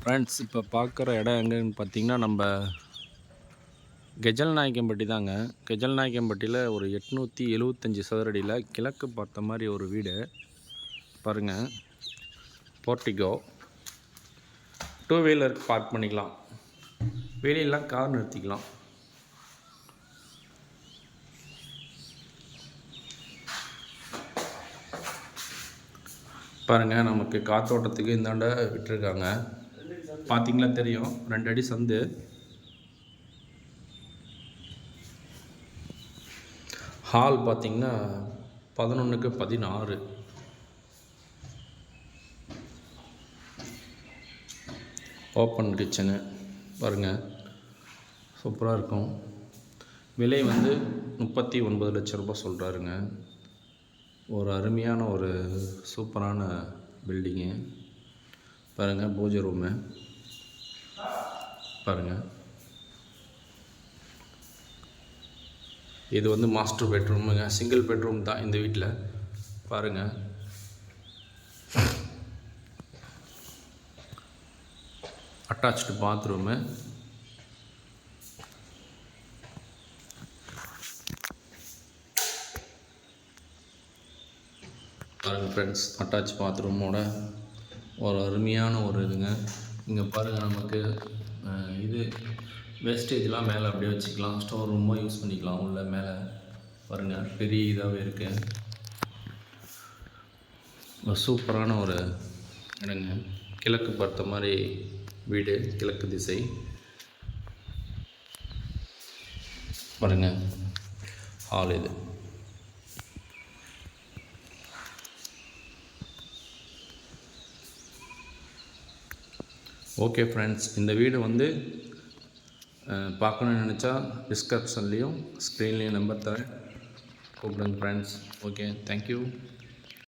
Friends, இப்போ பார்க்குற இடம் எங்கேன்னு பார்த்தீங்கன்னா, நம்ம கெஜல்நாயக்கன்பட்டி தாங்க. கெஜல்நாயக்கன்பட்டியில் ஒரு 875 சதுரடியில் கிழக்கு பார்த்த மாதிரி ஒரு வீடு பாருங்கள். போர்ட்டிகோ, 2 வீலர் பார்க் பண்ணிக்கலாம், வெளியெல்லாம் கார் நிறுத்திக்கலாம். பாருங்கள், நமக்கு காத்தோட்டத்துக்கு இந்தாண்ட விட்டுருக்காங்க. பார்த்தீங்களா தெரியும், 2 அடி சந்து. ஹால் பார்த்தீங்கன்னா 11க்கு 16. ஓப்பன் கிச்சனு பாருங்கள், சூப்பராக இருக்கும். விலை வந்து 39 லட்ச ரூபாய் சொல்கிறாருங்க. ஒரு அருமையான ஒரு சூப்பரான பில்டிங்கு பாருங்கள். பூஜை ரூமு பாருங்கள். இது வந்து மாஸ்டர் பெட்ரூமுங்க. சிங்கிள் பெட்ரூம் தான் இந்த வீட்டில் பாருங்கள். அட்டாச்டு பாத்ரூமு பாருங்கள் ஃப்ரெண்ட்ஸ். அட்டாச் பாத்ரூமோட ஒரு அருமையான ஒரு இதுங்க. இங்கே பாருங்கள், நமக்கு இது வேஸ்டேஜ்லாம் மேலே அப்படியே வச்சுக்கலாம், ஸ்டோர் ரூமாக யூஸ் பண்ணிக்கலாம். உள்ள மேலே பாருங்கள், பெரிய இதாகவே இருக்குது. ஒரு சூப்பரான ஒரு இடங்க. கிழக்கு பார்த்த மாதிரி வீடு, கிழக்கு திசை பாருங்கள். ஹால் இது. ஓகே ஃப்ரெண்ட்ஸ், இந்த வீடு வந்து பார்க்கணுன்னு நினச்சா டிஸ்கிரிப்ஷன்லேயும் ஸ்க்ரீன்லேயும் நம்பர் தரேன், கூப்பிடுங்க ஃப்ரெண்ட்ஸ். Okay, thank you.